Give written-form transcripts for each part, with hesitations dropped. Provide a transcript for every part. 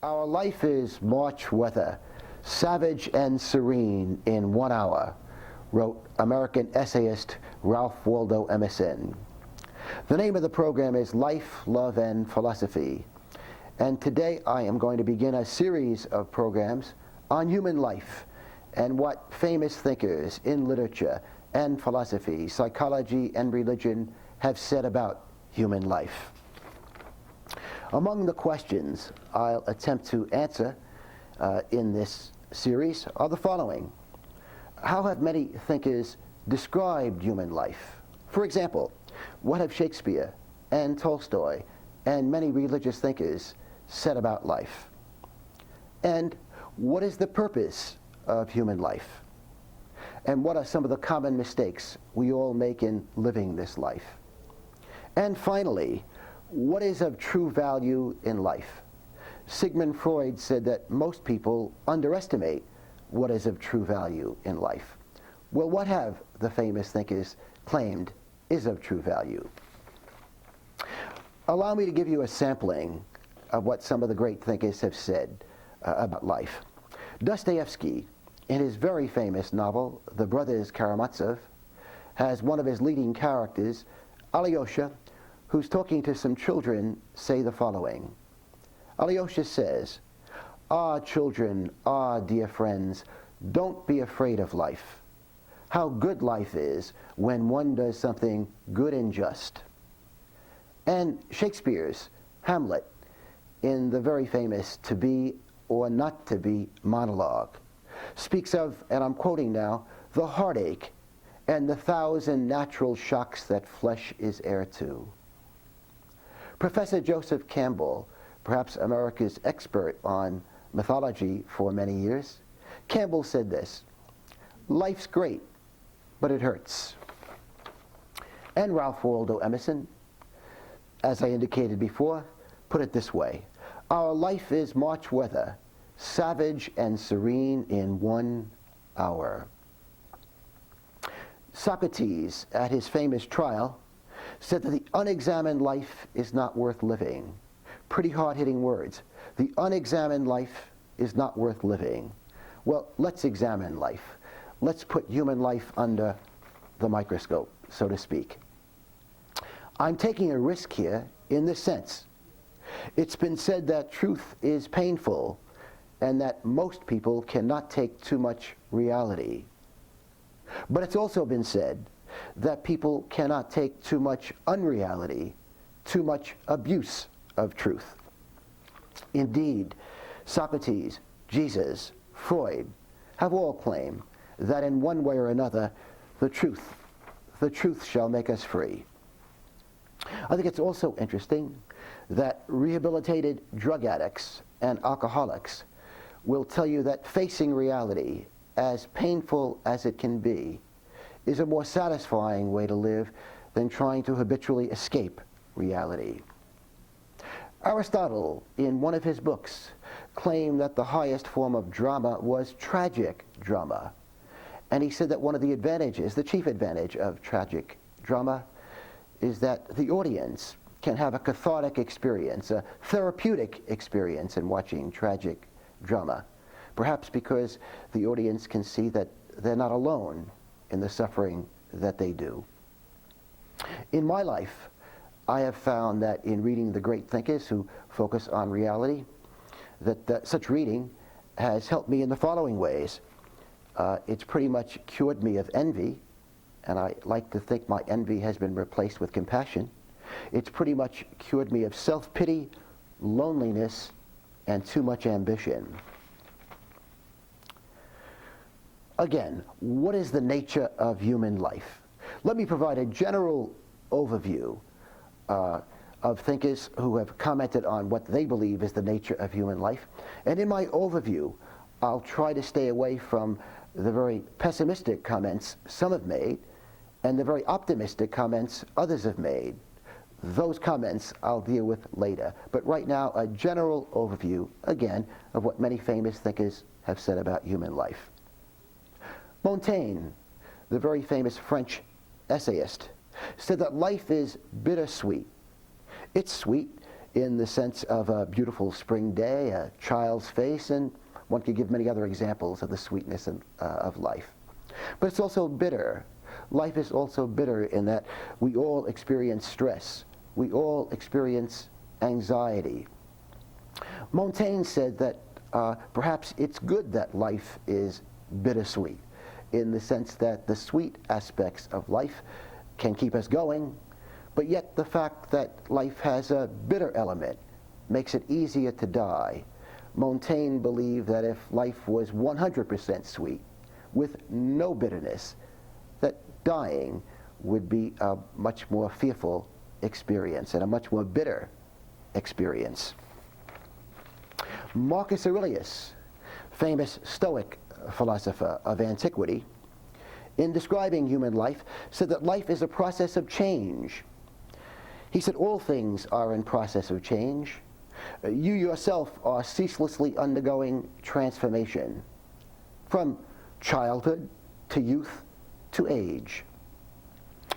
Our life is March weather, savage and serene in 1 hour, wrote American essayist Ralph Waldo Emerson. The name of the program is Life, Love, and Philosophy. And today I am going to begin a series of programs on human life and what famous thinkers in literature and philosophy, psychology, and religion have said about human life. Among the questions I'll attempt to answer in this series are the following. How have many thinkers described human life? For example, what have Shakespeare and Tolstoy and many religious thinkers said about life? And what is the purpose of human life? And what are some of the common mistakes we all make in living this life? And finally, what is of true value in life? Sigmund Freud said that most people underestimate what is of true value in life. Well, what have the famous thinkers claimed is of true value? Allow me to give you a sampling of what some of the great thinkers have said about life. Dostoevsky, in his very famous novel, The Brothers Karamazov, has one of his leading characters, Alyosha, who's talking to some children, say the following. Alyosha says, "Ah, children, ah, dear friends, don't be afraid of life. How good life is when one does something good and just." And Shakespeare's Hamlet, in the very famous To Be or Not to Be monologue, speaks of, and I'm quoting now, the heartache and the 1,000 natural shocks that flesh is heir to. Professor Joseph Campbell, perhaps America's expert on mythology for many years, Campbell said this, "Life's great, but it hurts." And Ralph Waldo Emerson, as I indicated before, put it this way, "Our life is March weather, savage and serene in 1 hour." Socrates, at his famous trial, said that the unexamined life is not worth living. Pretty hard-hitting words. The unexamined life is not worth living. Well, let's examine life. Let's put human life under the microscope, so to speak. I'm taking a risk here in this sense. It's been said that truth is painful and that most people cannot take too much reality. But it's also been said that people cannot take too much unreality, too much abuse of truth. Indeed, Socrates, Jesus, Freud have all claimed that in one way or another, the truth shall make us free. I think it's also interesting that rehabilitated drug addicts and alcoholics will tell you that facing reality, as painful as it can be, is a more satisfying way to live than trying to habitually escape reality. Aristotle, in one of his books, claimed that the highest form of drama was tragic drama. And he said that one of the advantages, the chief advantage of tragic drama, is that the audience can have a cathartic experience, a therapeutic experience in watching tragic drama. Perhaps because the audience can see that they're not alone in the suffering that they do. In my life, I have found that in reading the great thinkers who focus on reality, that such reading has helped me in the following ways. It's pretty much cured me of envy, and I like to think my envy has been replaced with compassion. It's pretty much cured me of self-pity, loneliness, and too much ambition. Again, what is the nature of human life? Let me provide a general overview of thinkers who have commented on what they believe is the nature of human life. And in my overview, I'll try to stay away from the very pessimistic comments some have made and the very optimistic comments others have made. Those comments I'll deal with later. But right now, a general overview, again, of what many famous thinkers have said about human life. Montaigne, the very famous French essayist, said that life is bittersweet. It's sweet in the sense of a beautiful spring day, a child's face, and one could give many other examples of the sweetness of life. But it's also bitter. Life is also bitter in that we all experience stress. We all experience anxiety. Montaigne said that perhaps it's good that life is bittersweet, in the sense that the sweet aspects of life can keep us going, but yet the fact that life has a bitter element makes it easier to die. Montaigne believed that if life was 100% sweet, with no bitterness, that dying would be a much more fearful experience and a much more bitter experience. Marcus Aurelius, famous Stoic philosopher of antiquity, in describing human life, said that life is a process of change. He said all things are in process of change. You yourself are ceaselessly undergoing transformation, from childhood to youth to age.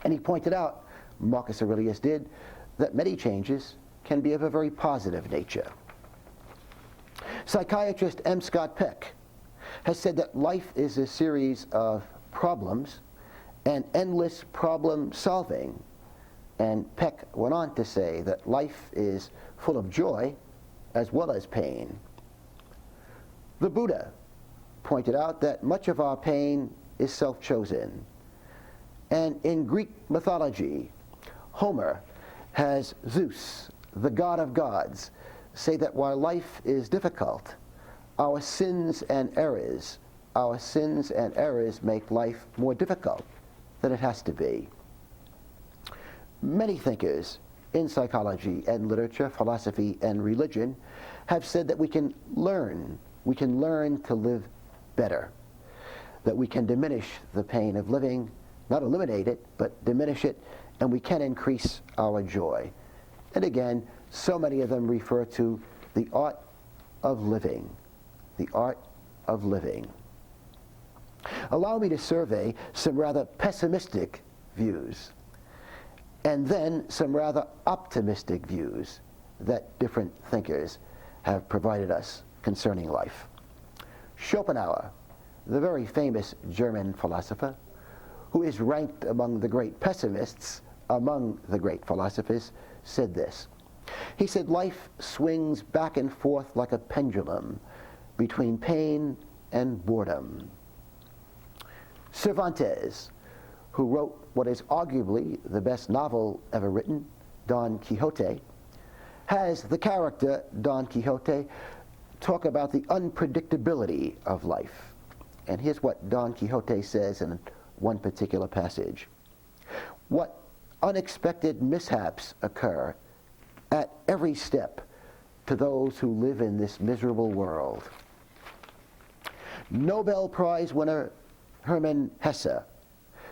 And he pointed out, Marcus Aurelius did, that many changes can be of a very positive nature. Psychiatrist M. Scott Peck has said that life is a series of problems and endless problem solving. And Peck went on to say that life is full of joy as well as pain. The Buddha pointed out that much of our pain is self-chosen. And in Greek mythology, Homer has Zeus, the god of gods, say that while life is difficult, our sins and errors make life more difficult than it has to be. Many thinkers in psychology and literature, philosophy and religion have said that we can learn to live better, that we can diminish the pain of living, not eliminate it, but diminish it, and we can increase our joy. And again, so many of them refer to the art of living, the art of living. Allow me to survey some rather pessimistic views, and then some rather optimistic views that different thinkers have provided us concerning life. Schopenhauer, the very famous German philosopher, who is ranked among the great pessimists among the great philosophers, said this. He said, life swings back and forth like a pendulum between pain and boredom. Cervantes, who wrote what is arguably the best novel ever written, Don Quixote, has the character Don Quixote talk about the unpredictability of life. And here's what Don Quixote says in one particular passage. What unexpected mishaps occur at every step to those who live in this miserable world. Nobel Prize winner Hermann Hesse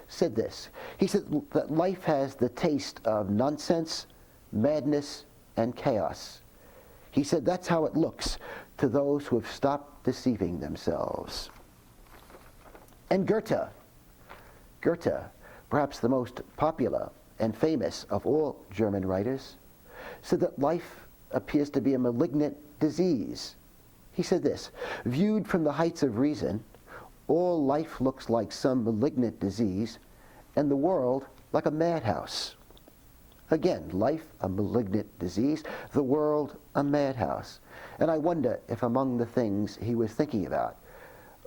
said this. He said that life has the taste of nonsense, madness, and chaos. He said that's how it looks to those who have stopped deceiving themselves. And Goethe, perhaps the most popular and famous of all German writers, said that life appears to be a malignant disease. He said this, viewed from the heights of reason, all life looks like some malignant disease, and the world like a madhouse. Again, life a malignant disease, the world a madhouse. And I wonder if among the things he was thinking about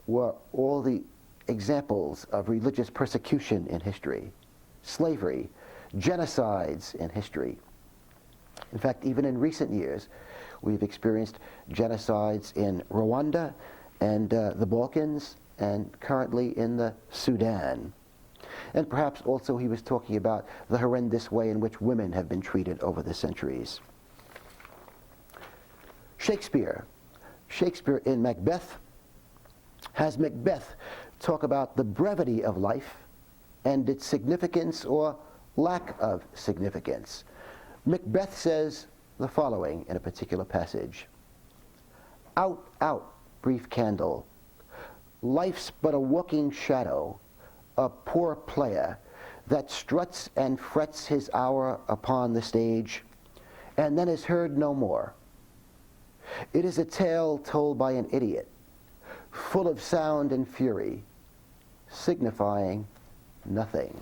were all the examples of religious persecution in history, slavery, genocides in history. In fact, even in recent years, we've experienced genocides in Rwanda and the Balkans, and currently in the Sudan. And perhaps also he was talking about the horrendous way in which women have been treated over the centuries. Shakespeare in Macbeth has Macbeth talk about the brevity of life and its significance or lack of significance. Macbeth says the following in a particular passage. Out, out, brief candle. Life's but a walking shadow, a poor player that struts and frets his hour upon the stage, and then is heard no more. It is a tale told by an idiot, full of sound and fury, signifying nothing.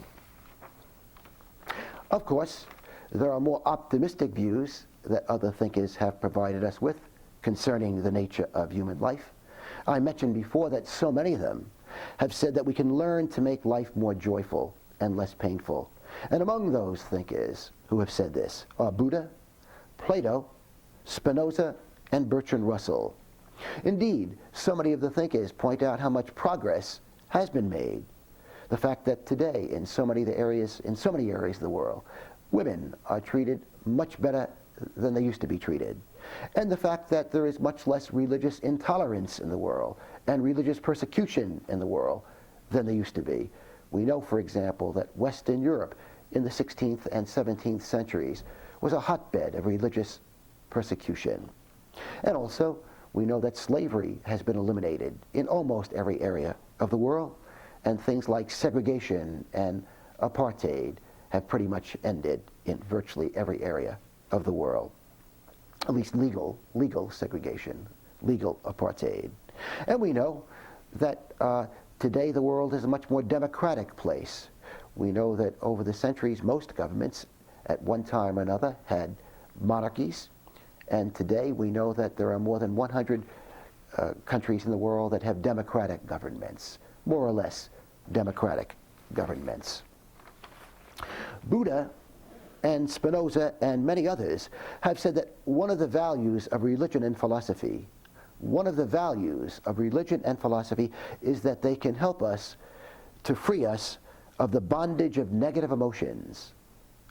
Of course, there are more optimistic views that other thinkers have provided us with concerning the nature of human life. I mentioned before that so many of them have said that we can learn to make life more joyful and less painful. And among those thinkers who have said this are Buddha, Plato, Spinoza, and Bertrand Russell. Indeed, so many of the thinkers point out how much progress has been made. The fact that today, in so many areas of the world, women are treated much better than they used to be treated. And the fact that there is much less religious intolerance in the world and religious persecution in the world than there used to be. We know, for example, that Western Europe in the 16th and 17th centuries was a hotbed of religious persecution. And also, we know that slavery has been eliminated in almost every area of the world, and things like segregation and apartheid have pretty much ended in virtually every area of the world. At least legal segregation, legal apartheid. And we know that today the world is a much more democratic place. We know that over the centuries, most governments at one time or another had monarchies, and today we know that there are more than 100 countries in the world that have democratic governments, more or less democratic governments. Buddha and Spinoza and many others have said that one of the values of religion and philosophy is that they can help us to free us of the bondage of negative emotions.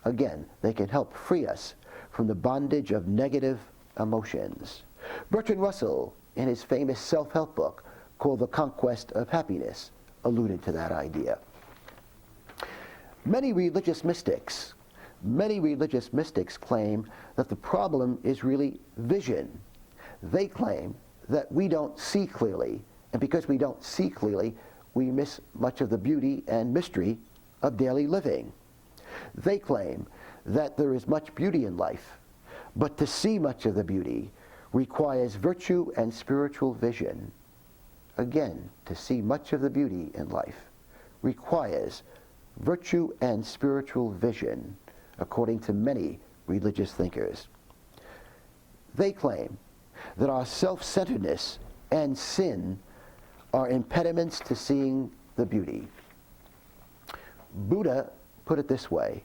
Again, they can help free us from the bondage of negative emotions. Bertrand Russell, in his famous self-help book called The Conquest of Happiness, alluded to that idea. Many religious mystics claim that the problem is really vision. They claim that we don't see clearly, and because we don't see clearly, we miss much of the beauty and mystery of daily living. They claim that there is much beauty in life, but to see much of the beauty requires virtue and spiritual vision. Again, to see much of the beauty in life requires virtue and spiritual vision, according to many religious thinkers. They claim that our self-centeredness and sin are impediments to seeing the beauty. Buddha put it this way.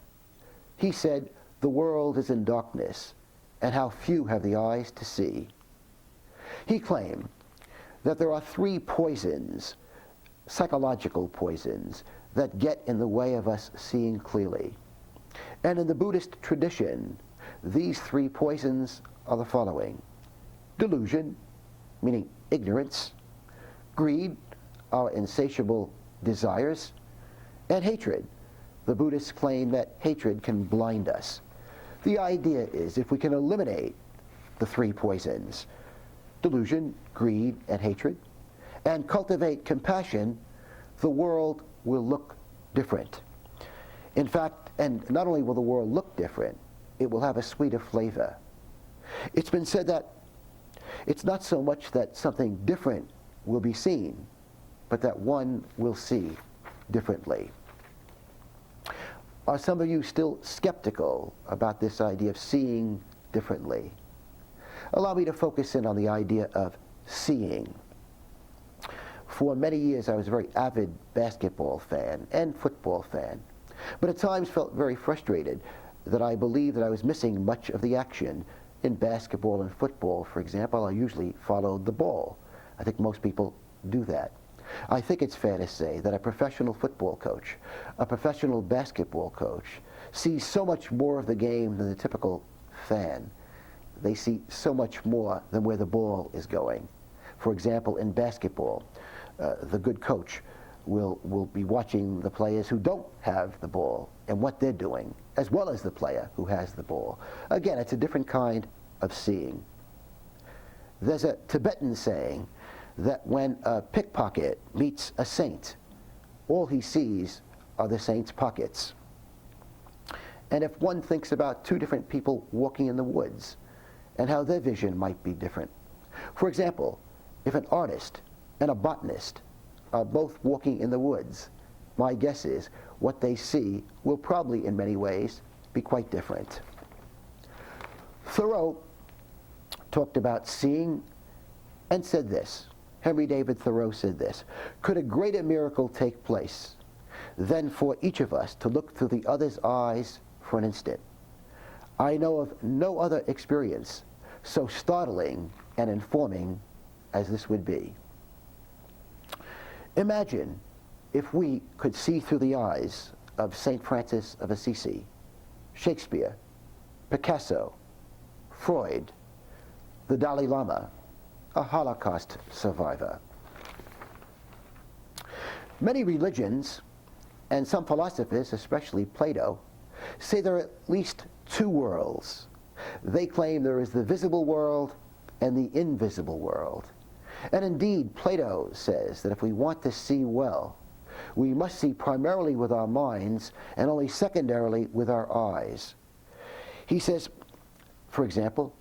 He said, "The world is in darkness, and how few have the eyes to see." He claimed that there are 3 poisons, psychological poisons, that get in the way of us seeing clearly. And in the Buddhist tradition, these 3 poisons are the following: delusion, meaning ignorance; greed, our insatiable desires; and hatred. The Buddhists claim that hatred can blind us. The idea is, if we can eliminate the 3 poisons, delusion, greed, and hatred, and cultivate compassion, the world will look different. In fact, and not only will the world look different, it will have a sweeter flavor. It's been said that it's not so much that something different will be seen, but that one will see differently. Are some of you still skeptical about this idea of seeing differently? Allow me to focus in on the idea of seeing. For many years I was a very avid basketball fan and football fan, but at times felt very frustrated that I believed that I was missing much of the action. In basketball and football, for example, I usually followed the ball. I think most people do that. I think it's fair to say that a professional football coach, a professional basketball coach, sees so much more of the game than the typical fan. They see so much more than where the ball is going. For example, in basketball, the good coach will be watching the players who don't have the ball and what they're doing, as well as the player who has the ball. Again, it's a different kind of seeing. There's a Tibetan saying that when a pickpocket meets a saint, all he sees are the saint's pockets. And if one thinks about two different people walking in the woods and how their vision might be different. For example, if an artist and a botanist are both walking in the woods, my guess is what they see will probably in many ways be quite different. Thoreau talked about seeing and said this. Henry David Thoreau said this: "Could a greater miracle take place than for each of us to look through the other's eyes for an instant? I know of no other experience so startling and informing as this would be." Imagine if we could see through the eyes of St. Francis of Assisi, Shakespeare, Picasso, Freud, the Dalai Lama, a Holocaust survivor. Many religions and some philosophers, especially Plato, say there are at least two worlds. They claim there is the visible world and the invisible world. And indeed, Plato says that if we want to see well, we must see primarily with our minds and only secondarily with our eyes. He says, for example,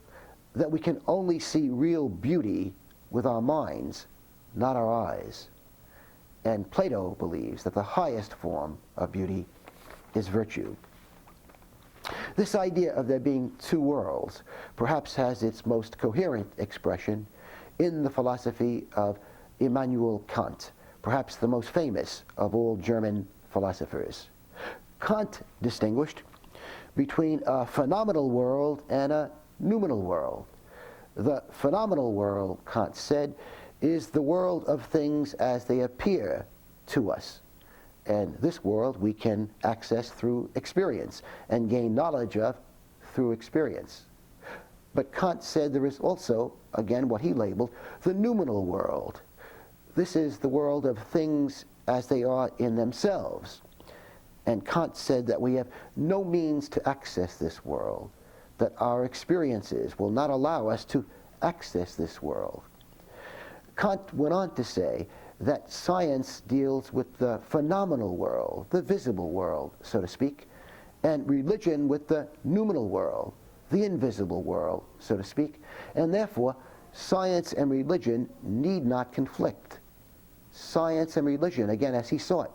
that we can only see real beauty with our minds, not our eyes. And Plato believes that the highest form of beauty is virtue. This idea of there being two worlds perhaps has its most coherent expression in the philosophy of Immanuel Kant, perhaps the most famous of all German philosophers. Kant distinguished between a phenomenal world and a noumenal world. The phenomenal world, Kant said, is the world of things as they appear to us. And this world we can access through experience and gain knowledge of through experience. But Kant said there is also, again, what he labeled the noumenal world. This is the world of things as they are in themselves. And Kant said that we have no means to access this world, that our experiences will not allow us to access this world. Kant went on to say that science deals with the phenomenal world, the visible world, so to speak, and religion with the noumenal world, the invisible world, so to speak, and therefore science and religion need not conflict. Science and religion, again, as he saw it,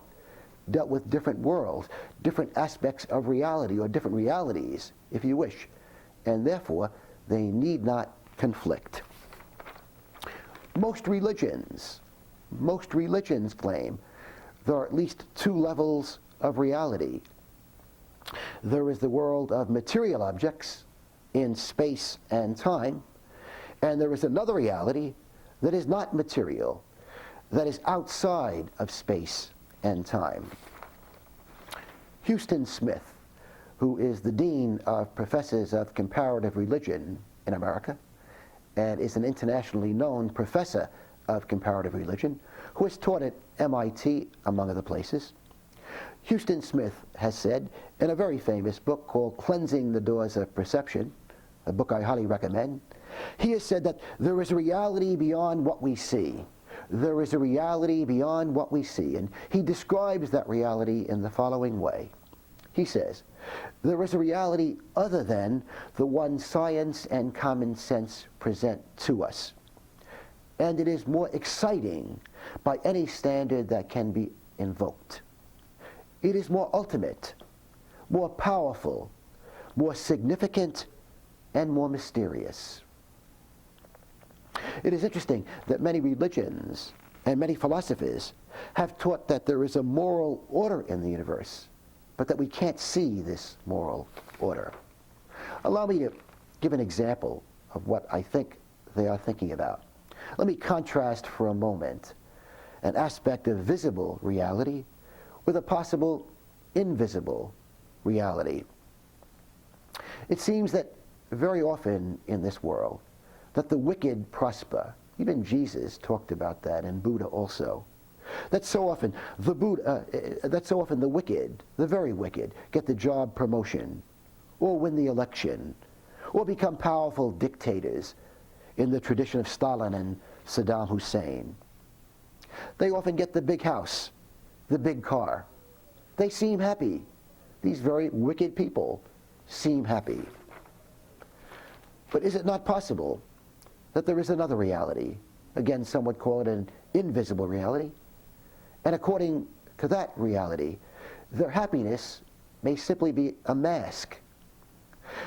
dealt with different worlds, different aspects of reality, or different realities, if you wish, and therefore they need not conflict. Most religions claim there are at least two levels of reality. There is the world of material objects in space and time, and there is another reality that is not material, that is outside of space and time. Houston Smith, who is the Dean of Professors of Comparative Religion in America, and is an internationally known professor of comparative religion, who has taught at MIT, among other places. Houston Smith has said in a very famous book called Cleansing the Doors of Perception, a book I highly recommend, he has said that there is a reality beyond what we see. There is a reality beyond what we see. And he describes that reality in the following way. He says, there is a reality other than the one science and common sense present to us. And it is more exciting by any standard that can be invoked. It is more ultimate, more powerful, more significant, and more mysterious. It is interesting that many religions and many philosophers have taught that there is a moral order in the universe, but that we can't see this moral order. Allow me to give an example of what I think they are thinking about. Let me contrast for a moment an aspect of visible reality with a possible invisible reality. It seems that very often in this world that the wicked prosper. Even Jesus talked about that, and Buddha also. That so often the wicked, the very wicked, get the job promotion, or win the election, or become powerful dictators in the tradition of Stalin and Saddam Hussein. They often get the big house, the big car. They seem happy. these very wicked people seem happy. But is it not possible that there is another reality? Again, some would call it an invisible reality. And according to that reality, their happiness may simply be a mask.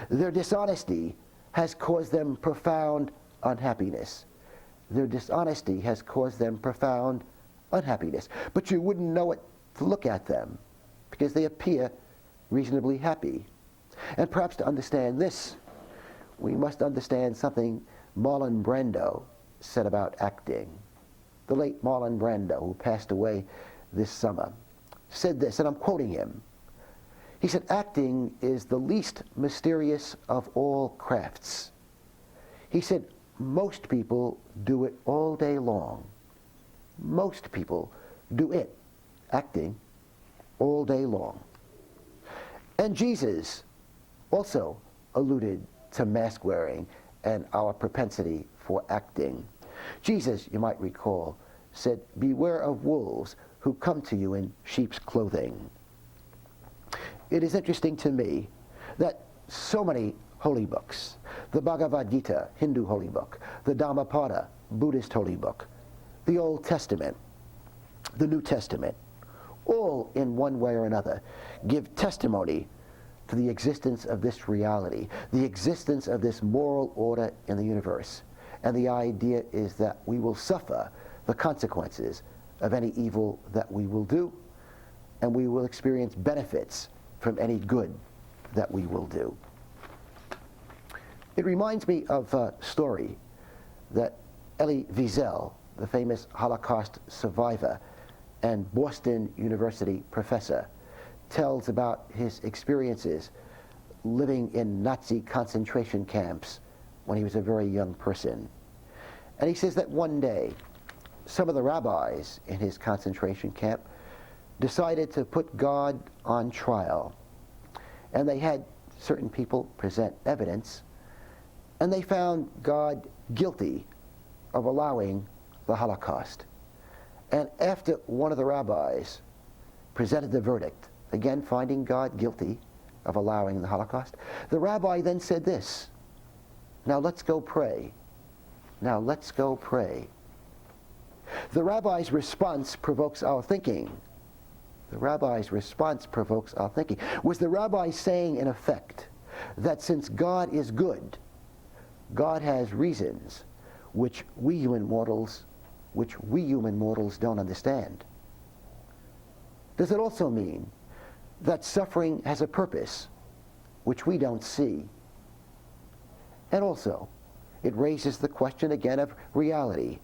Their dishonesty has caused them profound unhappiness. Their dishonesty has caused them profound unhappiness. But you wouldn't know it to look at them, because they appear reasonably happy. And perhaps to understand this, we must understand something Marlon Brando said about acting. The late Marlon Brando, who passed away this summer, said this, and I'm quoting him. He said, "Acting is the least mysterious of all crafts." He said, "Most people do it all day long." Most people do it, acting, all day long. And Jesus also alluded to mask wearing and our propensity for acting. Jesus, you might recall, said, "Beware of wolves who come to you in sheep's clothing." It is interesting to me that so many holy books, the Bhagavad Gita, Hindu holy book, the Dhammapada, Buddhist holy book, the Old Testament, the New Testament, all in one way or another give testimony to the existence of this reality, the existence of this moral order in the universe. And the idea is that we will suffer the consequences of any evil that we will do, and we will experience benefits from any good that we will do. It reminds me of a story that Elie Wiesel, the famous Holocaust survivor and Boston University professor, tells about his experiences living in Nazi concentration camps when he was a very young person. And he says that one day, some of the rabbis in his concentration camp decided to put God on trial. And they had certain people present evidence, and they found God guilty of allowing the Holocaust. And after one of the rabbis presented the verdict, again finding God guilty of allowing the Holocaust, the rabbi then said this, "Now let's go pray. Now let's go pray." The rabbi's response provokes our thinking. The rabbi's response provokes our thinking. Was the rabbi saying, in effect, that since God is good, God has reasons which we human mortals don't understand? Does it also mean that suffering has a purpose which we don't see? And also, it raises the question again of reality.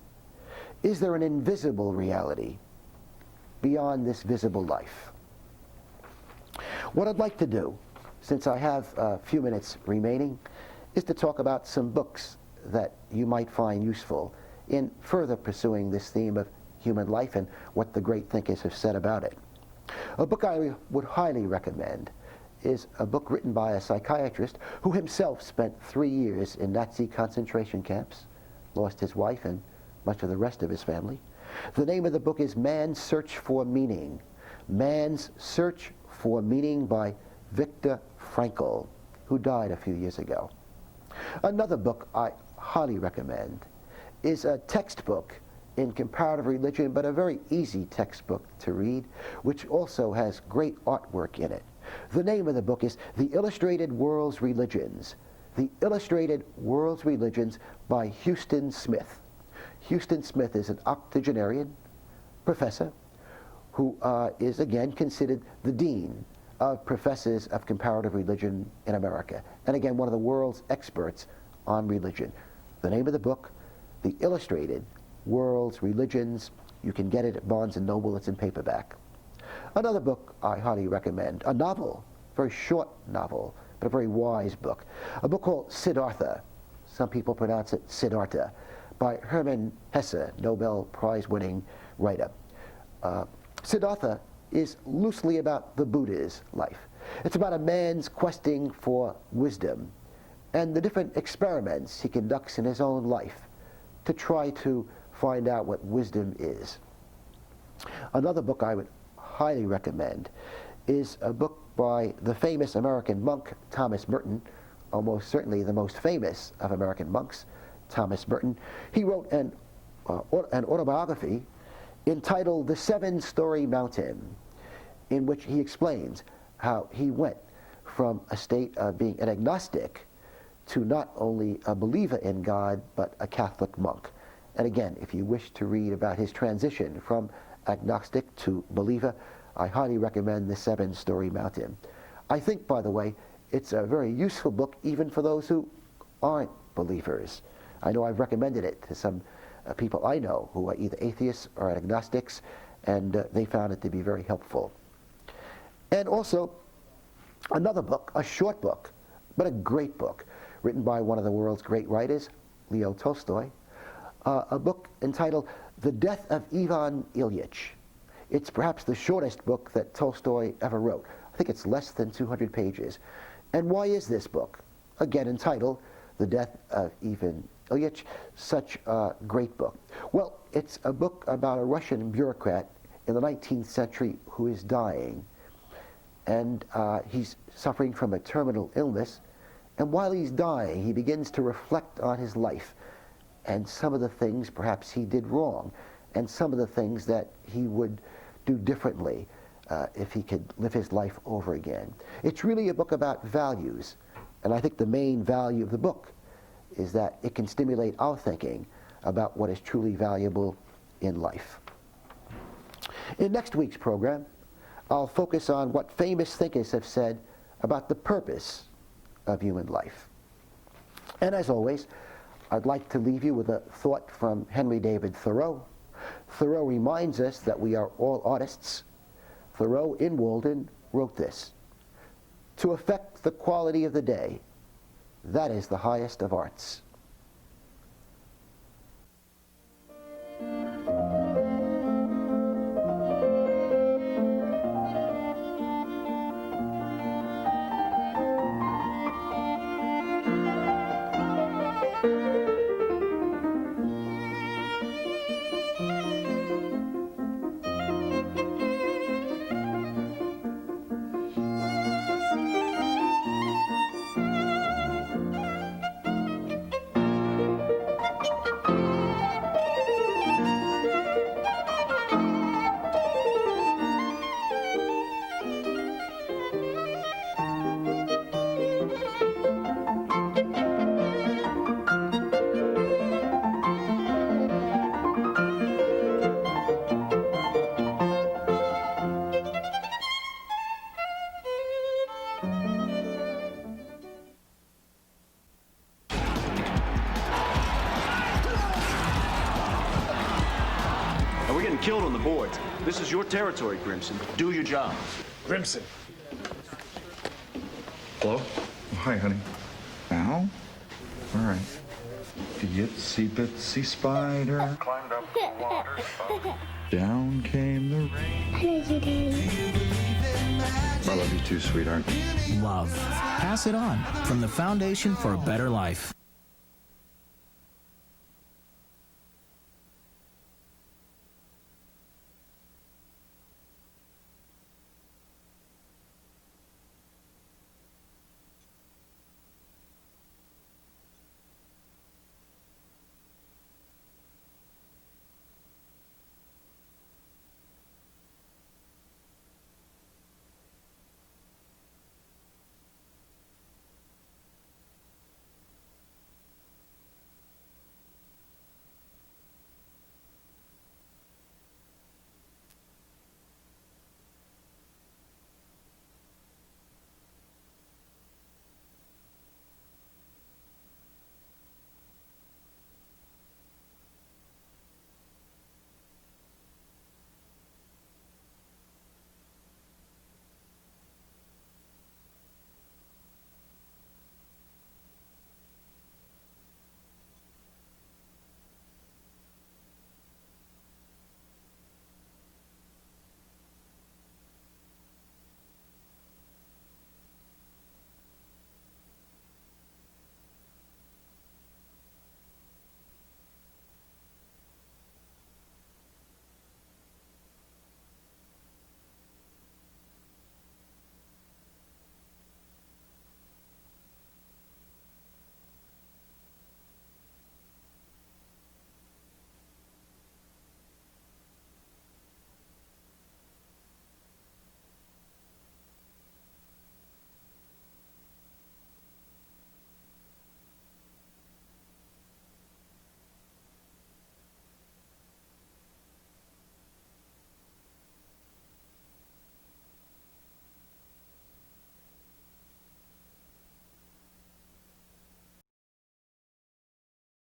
Is there an invisible reality beyond this visible life? What I'd like to do, since I have a few minutes remaining, is to talk about some books that you might find useful in further pursuing this theme of human life and what the great thinkers have said about it. A book I would highly recommend is a book written by a psychiatrist who himself spent 3 years in Nazi concentration camps, lost his wife and much of the rest of his family. The name of the book is Man's Search for Meaning. Man's Search for Meaning by Viktor Frankl, who died a few years ago. Another book I highly recommend is a textbook in comparative religion, but a very easy textbook to read, which also has great artwork in it. The name of the book is The Illustrated World's Religions. The Illustrated World's Religions by Huston Smith. Huston Smith is an octogenarian professor who is again considered the dean of professors of comparative religion in America, and again one of the world's experts on religion. The name of the book, The Illustrated World's Religions. You can get it at Barnes & Noble. It's in paperback. Another book I highly recommend, a novel, very short novel, but a very wise book, a book called Siddhartha. Some people pronounce it Siddhartha, by Hermann Hesse, Nobel Prize-winning writer. Siddhartha is loosely about the Buddha's life. It's about a man's questing for wisdom and the different experiments he conducts in his own life to try to find out what wisdom is. Another book I would highly recommend is a book by the famous American monk Thomas Merton, almost certainly the most famous of American monks, Thomas Merton. He wrote an autobiography entitled The Seven-Story Mountain, in which he explains how he went from a state of being an agnostic to not only a believer in God, but a Catholic monk. And again, if you wish to read about his transition from agnostic to believer, I highly recommend The Seven-Story Mountain. I think, by the way, it's a very useful book even for those who aren't believers. I know I've recommended it to some people I know who are either atheists or agnostics, and they found it to be very helpful. And also, another book, a short book, but a great book, written by one of the world's great writers, Leo Tolstoy, a book entitled The Death of Ivan Ilyich. It's perhaps the shortest book that Tolstoy ever wrote. I think it's less than 200 pages. And why is this book, again entitled The Death of Ivan Ilyich, such a great book? Well, it's a book about a Russian bureaucrat in the 19th century who is dying. And he's suffering from a terminal illness. And while he's dying, he begins to reflect on his life and some of the things perhaps he did wrong, and some of the things that he would do differently if he could live his life over again. It's really a book about values, and I think the main value of the book is that it can stimulate our thinking about what is truly valuable in life. In next week's program, I'll focus on what famous thinkers have said about the purpose of human life. And as always, I'd like to leave you with a thought from Henry David Thoreau. Thoreau reminds us that we are all artists. Thoreau in Walden wrote this: "To affect the quality of the day, that is the highest of arts." We're getting killed on the boards. This is your territory, Grimson. Do your job. Grimson. Hello? Oh, hi, honey. Al? All right. The itsy bitsy spider climbed up the water. Down came the rain. I love you, Daddy. I love you too, sweetheart. Love. Pass it on from the Foundation for a Better Life.